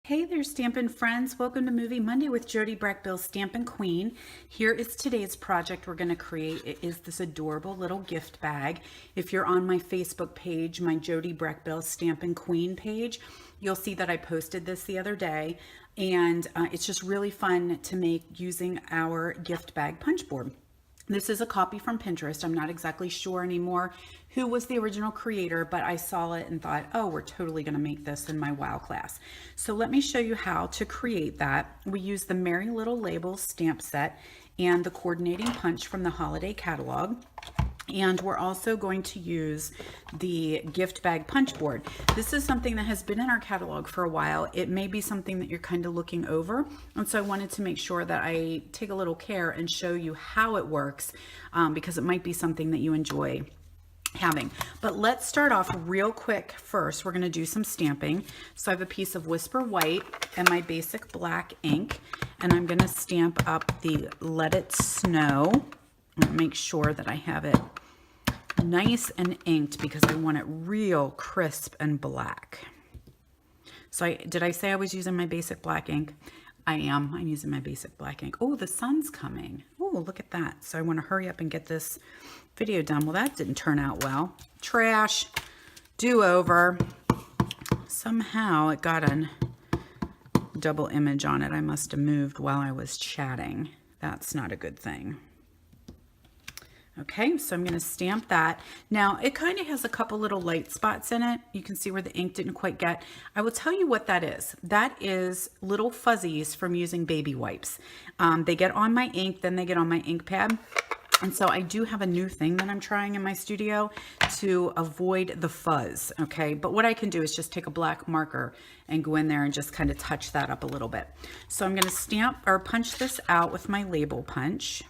Hey there, Stampin' friends. Welcome to Movie Monday with Jody Brackbill, Stampin' Queen. Here is today's project we're going to create. It is this adorable little gift bag. If you're on my Facebook page, my Jody Brackbill Stampin' Queen page, you'll see that I posted this the other day. And it's just really fun to make using our gift bag punch board. This is a copy from Pinterest. I'm not exactly sure anymore who was the original creator, but I saw it and thought, oh, we're totally going to make this in my WOW class. So let me show you how to create that. We use the Merry Little Labels stamp set and the coordinating punch from the holiday catalog. And we're also going to use the gift bag punch board. This is something that has been in our catalog for a while. It may be something that you're kind of looking over. And so I wanted to make sure that I take a little care and show you how it works because it might be something that you enjoy having. But let's start off real quick. First, we're going to do some stamping. So I have a piece of Whisper White and my basic black ink, and I'm going to stamp up the Let It Snow. Make sure that I have it nice and inked because I want it real crisp and black. So did I say I was using my basic black ink? I am. I'm using my basic black ink. Oh, the sun's coming. Oh, look at that. So I want to hurry up and get this video done. Well, that didn't turn out well. Trash. Do-over. Somehow it got a double image on it. I must have moved while I was chatting. That's not a good thing. Okay, so I'm going to stamp that. Now, it kind of has a couple little light spots in it. You can see where the ink didn't quite get. I will tell you what that is. That is little fuzzies from using baby wipes. They get on my ink, then they get on my ink pad. And so I do have a new thing that I'm trying in my studio to avoid the fuzz, okay? But what I can do is just take a black marker and go in there and just kind of touch that up a little bit. So I'm going to stamp or punch this out with my label punch.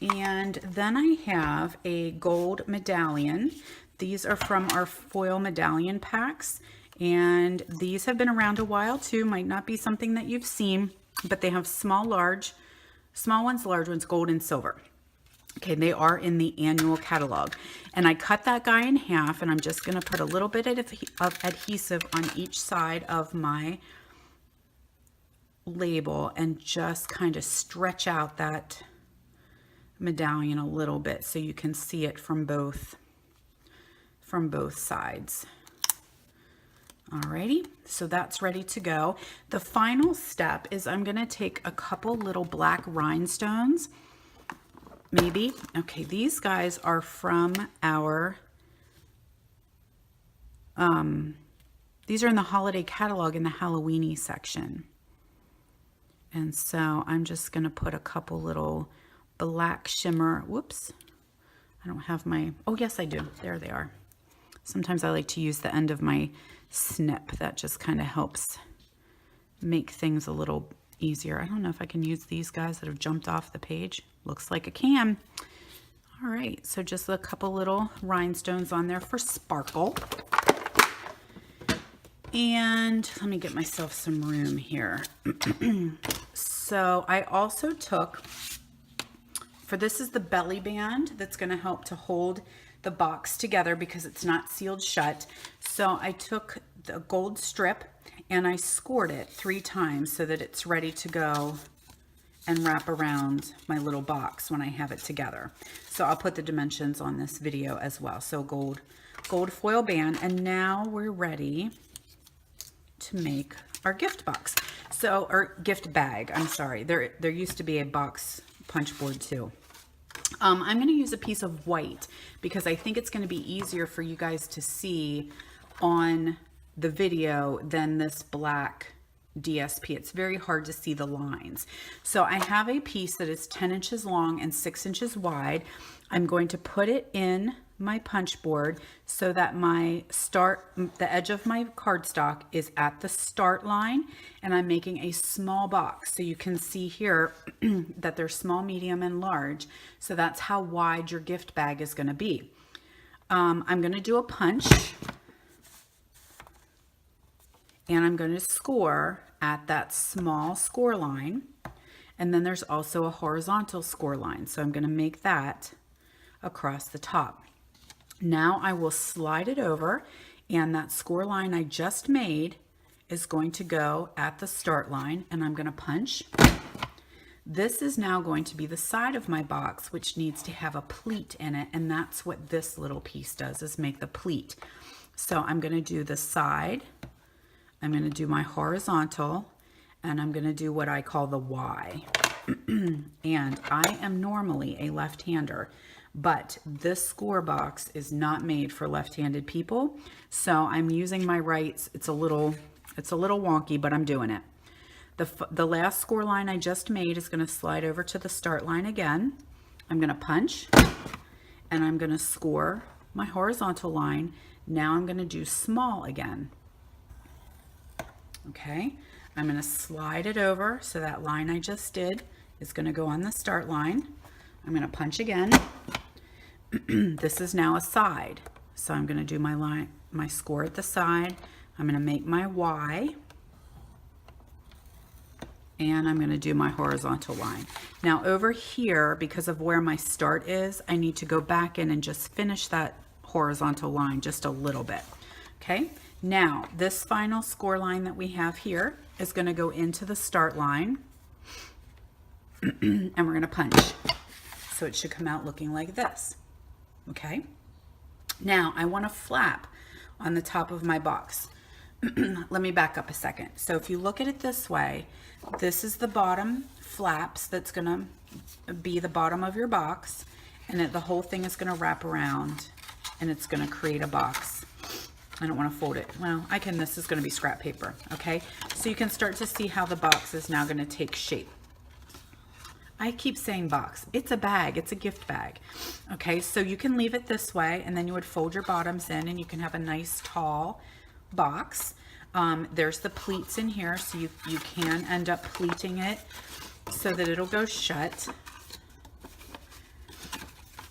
And then I have a gold medallion. These are from our foil medallion packs. And these have been around a while too. Might not be something that you've seen, but they have small ones, large ones, gold and silver. Okay, they are in the annual catalog. And I cut that guy in half, and I'm just gonna put a little bit of adhesive on each side of my label and just kind of stretch out that medallion a little bit so you can see it from both sides. Alrighty, so that's ready to go. The final step is I'm going to take a couple little black rhinestones, maybe. Okay, these guys are from our these are in the holiday catalog in the Halloweeny section. And so I'm just going to put a couple little black shimmer. Whoops, I don't have my, oh yes I do, there they are. Sometimes I like to use the end of my snip. That just kind of helps make things a little easier. I don't know if I can use these guys that have jumped off the page. Looks like I can. All right, so just a couple little rhinestones on there for sparkle. And let me get myself some room here. So I also took, for this is the belly band that's going to help to hold the box together because it's not sealed shut. So I took the gold strip and I scored it 3 times so that it's ready to go and wrap around my little box when I have it together. So I'll put the dimensions on this video as well. So gold foil band, and now we're ready to make our gift box. So, or gift bag, I'm sorry. There used to be a box punch board too. I'm going to use a piece of white because I think it's going to be easier for you guys to see on the video than this black DSP. It's very hard to see the lines. So I have a piece that is 10 inches long and 6 inches wide. I'm going to put it in my punch board so that the edge of my cardstock is at the start line, and I'm making a small box. So you can see here that there's small, medium, and large. So that's how wide your gift bag is going to be. I'm going to do a punch, and I'm going to score at that small score line. And then there's also a horizontal score line. So I'm going to make that across the top. Now I will slide it over, and that score line I just made is going to go at the start line, and I'm going to punch. This is now going to be the side of my box, which needs to have a pleat in it, and that's what this little piece does, is make the pleat. So I'm going to do the side, I'm going to do my horizontal, and I'm going to do what I call the Y. And I am normally a left-hander, but this score box is not made for left-handed people, so I'm using my rights. It's a little wonky, but I'm doing it. The last score line I just made is going to slide over to the start line again. I'm going to punch, and I'm going to score my horizontal line. Now I'm going to do small again. Okay, I'm going to slide it over, so that line I just did is going to go on the start line. I'm going to punch again. This is now a side, so I'm going to do my line, my score at the side. I'm going to make my Y, and I'm going to do my horizontal line. Now over here, because of where my start is, I need to go back in and just finish that horizontal line just a little bit. Okay, now this final score line that we have here is going to go into the start line, and we're going to punch. So it should come out looking like this. Okay, now I want a flap on the top of my box. Let me back up a second. So if you look at it this way, this is the bottom flaps that's going to be the bottom of your box, and the whole thing is going to wrap around, and it's going to create a box. I don't want to fold it. Well, I can. This is going to be scrap paper. Okay, so you can start to see how the box is now going to take shape. I keep saying box. It's a bag. It's a gift bag. Okay, so you can leave it this way, and then you would fold your bottoms in, and you can have a nice tall box. There's the pleats in here, so you can end up pleating it so that it'll go shut.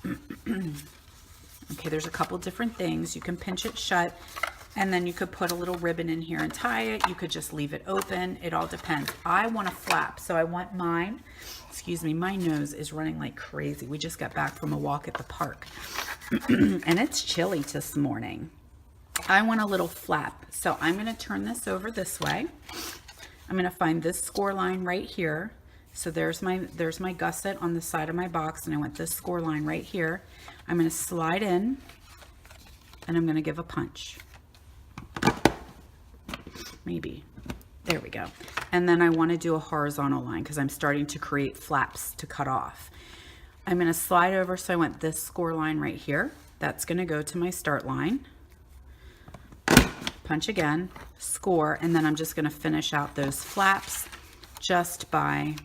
Okay, there's a couple different things. You can pinch it shut, and then you could put a little ribbon in here and tie it. You could just leave it open. It all depends. I want a flap, so I want mine. Excuse me, my nose is running like crazy. We just got back from a walk at the park, and it's chilly this morning. I want a little flap, so I'm going to turn this over this way. I'm going to find this score line right here. So there's my gusset on the side of my box, and I want this score line right here. I'm going to slide in, and I'm going to give a punch. Maybe. There we go. And then I want to do a horizontal line because I'm starting to create flaps to cut off. I'm going to slide over, so I want this score line right here. That's going to go to my start line. Punch again, score, and then I'm just going to finish out those flaps just by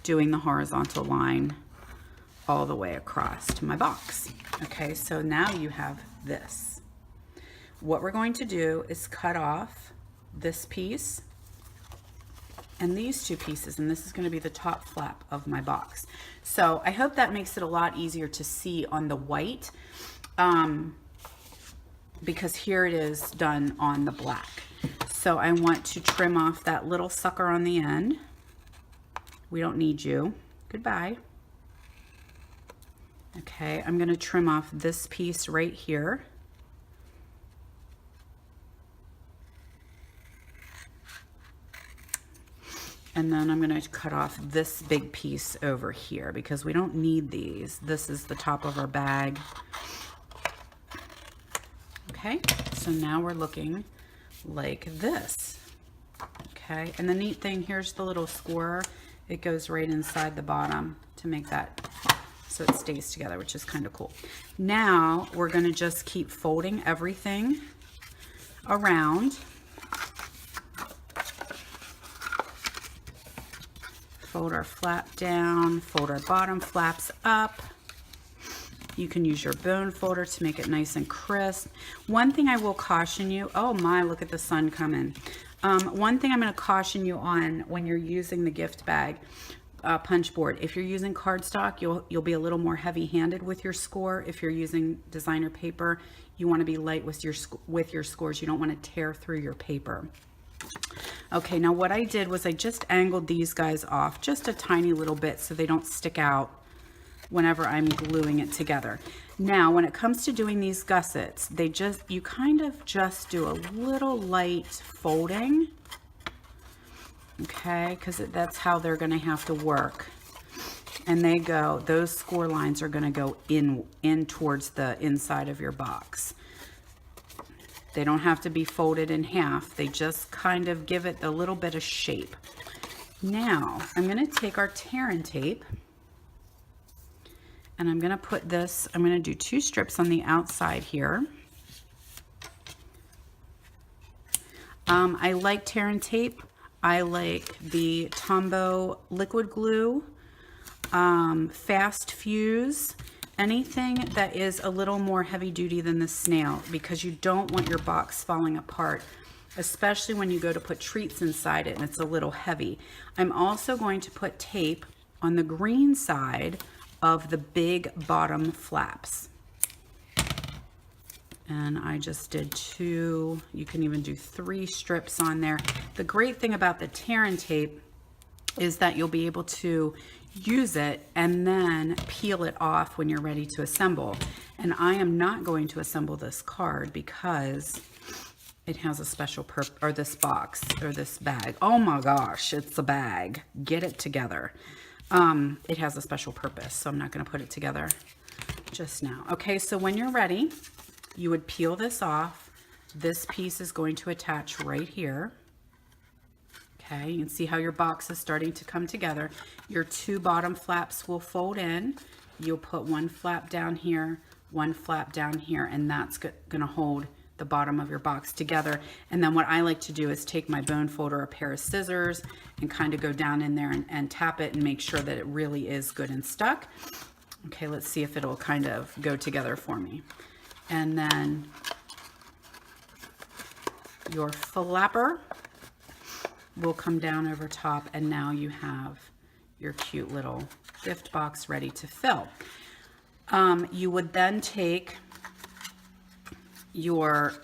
doing the horizontal line all the way across to my box. Okay, so now you have this. What we're going to do is cut off this piece and these two pieces, and this is going to be the top flap of my box. So I hope that makes it a lot easier to see on the white, because here it is done on the black. So I want to trim off that little sucker on the end. We don't need you. Goodbye. Okay, I'm going to trim off this piece right here. And then I'm going to cut off this big piece over here because we don't need these. This is the top of our bag. Okay, so now we're looking like this. Okay, and the neat thing, here's the little scorer. It goes right inside the bottom to make that so it stays together, which is kind of cool. Now we're going to just keep folding everything around. Fold our flap down, fold our bottom flaps up. You can use your bone folder to make it nice and crisp. One thing I will caution you, oh my, look at the sun coming. One thing I'm going to caution you on when you're using the gift bag punch board, if you're using cardstock, you'll be a little more heavy-handed with your score. If you're using designer paper, you want to be light with your scores. You don't want to tear through your paper. Okay, now what I did was I just angled these guys off just a tiny little bit so they don't stick out whenever I'm gluing it together. Now, when it comes to doing these gussets, you kind of just do a little light folding, okay, because that's how they're going to have to work. And those score lines are going to go in towards the inside of your box. They don't have to be folded in half. They just kind of give it a little bit of shape. Now, I'm going to take our tear and tape, and I'm going to put this, I'm going to do 2 strips on the outside here. I like tear and tape. I like the Tombow liquid glue, fast fuse, anything that is a little more heavy duty than the snail, because you don't want your box falling apart, especially when you go to put treats inside it and it's a little heavy. I'm also going to put tape on the green side of the big bottom flaps. And I just did 2, you can even do 3 strips on there. The great thing about the tear and tape is that you'll be able to use it and then peel it off when you're ready to assemble. And I am not going to assemble this card because it has a special purpose, or this box, or this bag. Oh my gosh, it's a bag. Get it together. It has a special purpose, so I'm not going to put it together just now. Okay, so when you're ready, you would peel this off. This piece is going to attach right here. Okay, you can see how your box is starting to come together. Your 2 bottom flaps will fold in. You'll put 1 flap down here, 1 flap down here, and that's going to hold the bottom of your box together. And then what I like to do is take my bone folder, a pair of scissors, and kind of go down in there and tap it and make sure that it really is good and stuck. Okay, let's see if it'll kind of go together for me. And then your flapper will come down over top, and now you have your cute little gift box ready to fill. You would then take your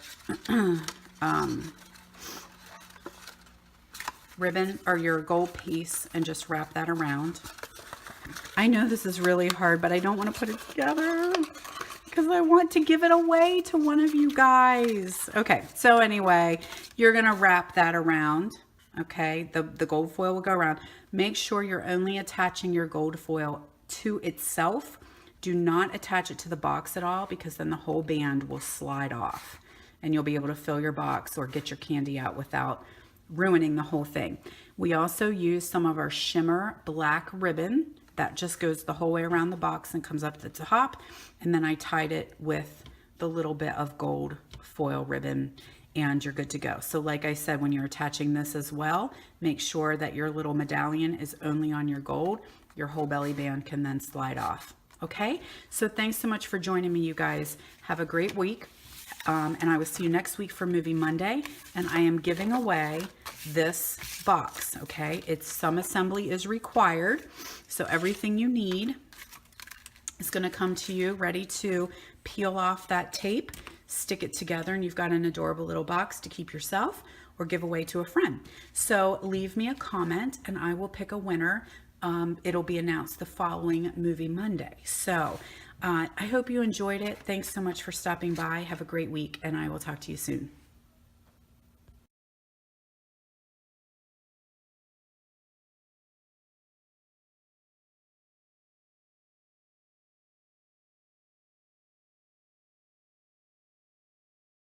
ribbon or your gold piece and just wrap that around. I know this is really hard, but I don't want to put it together because I want to give it away to one of you guys. Okay, so anyway, you're gonna wrap that around. Okay, the gold foil will go around. Make sure you're only attaching your gold foil to itself. Do not attach it to the box at all, because then the whole band will slide off and you'll be able to fill your box or get your candy out without ruining the whole thing. We also use some of our shimmer black ribbon that just goes the whole way around the box and comes up to the top. And then I tied it with the little bit of gold foil ribbon, and you're good to go. So like I said, when you're attaching this as well, make sure that your little medallion is only on your gold. Your whole belly band can then slide off. Okay, so thanks so much for joining me, you guys. Have a great week. And I will see you next week for Movie Monday. And I am giving away this box, okay? Some assembly is required. So everything you need is going to come to you ready to peel off that tape, stick it together, and you've got an adorable little box to keep yourself or give away to a friend. So leave me a comment and I will pick a winner. It'll be announced the following Movie Monday. So I hope you enjoyed it. Thanks so much for stopping by. Have a great week, and I will talk to you soon.